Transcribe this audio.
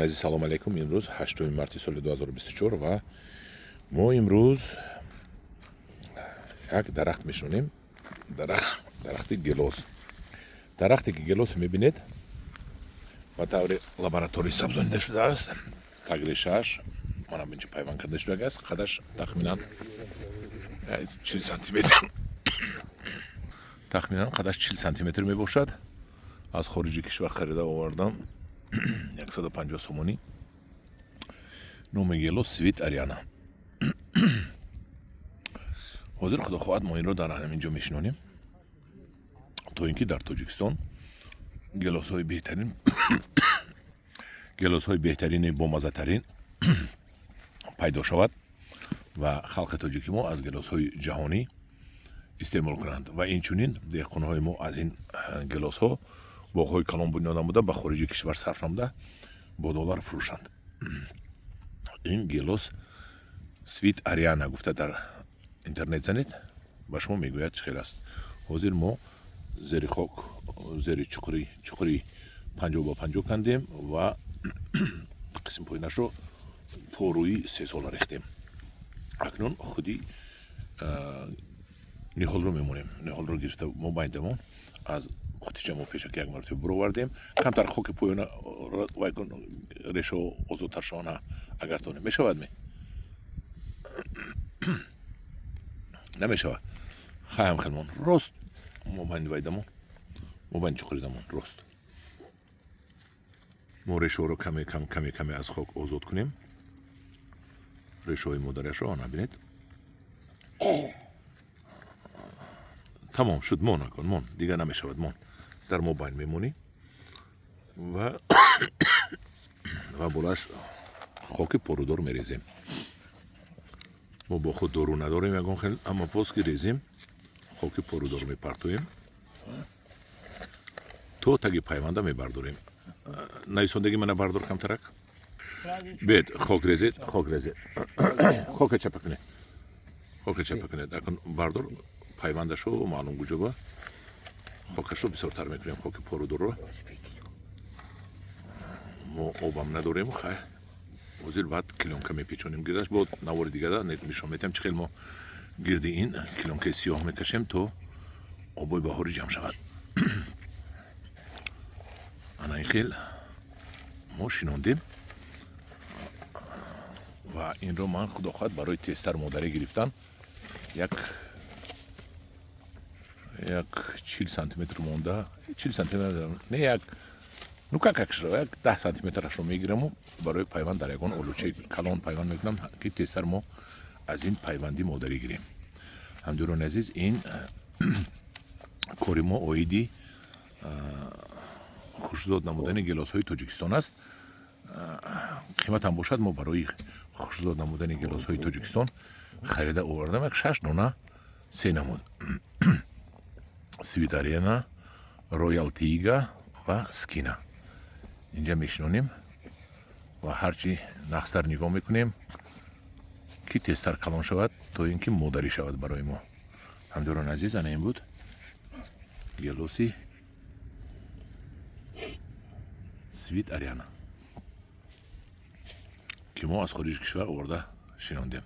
عزیز سلام علیکم. امروز 8 مارس سال 2024 و ما امروز یک درخت میشونیم. درخت گلوس. درختی که گلوس میبینید با طور لابراتوری سابزونده شده است. تگریشش من هم اینجا پیوند کرده شده است. قدش تخمینا 40 سانتی متر. تخمینا قدش 40 سانتی متر می باشد. از خارج کشور خریده آوردم. 150 سومونی. نام گلوس سویت آریانا. حاضر خدا خواهد ما این رو در همینجا میشنونیم تا اینکه در تاجیکستان گلوس های بهترین بامزه ترین پیدا شود و خلق تاجیکی ما از گلوس های جهانی استعمال کنند و اینچنین دهقان های ما از این گلوس ها باغ های کلان بنیاد نموده به خارج کشور صرف نموده با دلار فروشند. این گلوس سویت آریانا گفته در اینترنت زنید با شما میگوید چه خیلی است. حاضر ما زیر خاک زیر چقری 50 با 50 کندیم و قسم پایینش رو پروی 3 سال ریختیم. اکنون خودی نهال رو میمونیم. نهال رو گرفته ما بایدمون از قطیچه ما پیش که یک مرتبه برو وردیم کمتر خاک پایین ریشو آزادتر شانه اگر تونه میشود می نمیشود خواهم خیلمون راست ما باید ویدمون ما باید چقریدمون راست ما ریشو رو کمی از خاک آزاد کنیم. ریشوی مادرش رو نبینید. تمام شد. ما نکن من دیگه نمیشود. من در موبایل میمونی و بولش خاک پرودار میریزیم. ما با خود دارو نداریم یکان خیلی اما فاز که ریزیم خاک پرودار میپرتویم تو تگی پیونده میبرداریم. نیساندگی من بردار کم ترک بید خاک ریزید خاک چپه کنید اکن بردار پیوندشو معلوم گوجه با خاکش رو بسیار تر میکنیم. خاک پرودار رو ما آبم نداریم خیلی وزیر بعد کلونکه میپیچونیم گردش بود نوار دیگه دا نشون میتیم چه خیلی ما گردی این کلونکه سیاه میکشیم تو آبای بهاری جمع شود. انا این خیلی ما شنوندیم و این رو من خدا خواهد برای تستر مادری گرفتن یک 40 سانتی متر مونده 40 سانتی متر نه یک نوکاکش رو یک 10 سانتی مترش رو میگیرم و برای پیوند در یکان اولوچه کلان پیوند میکنم که تستر ما از این پیوندی مادری گیریم. همدوران عزیز این کاری ما اویدی خوشزاد نمودن گلاس های تاجیکستان است. قیمت هم باشد ما برای خوشزاد نمودن گلاس های تاجیکستان خریده آوردم یک 6 دانه 3 نمود سویت آریانا رویال تیگا و سکینا اینجا میشنونیم و هرچی نقصتر نگاه میکنیم که تستر کلان شود تا اینکه مادری شود برای ما. همدوران عزیز این بود گلوسی سویت آریانا که ما از خارج کشور آورده شنوندیم.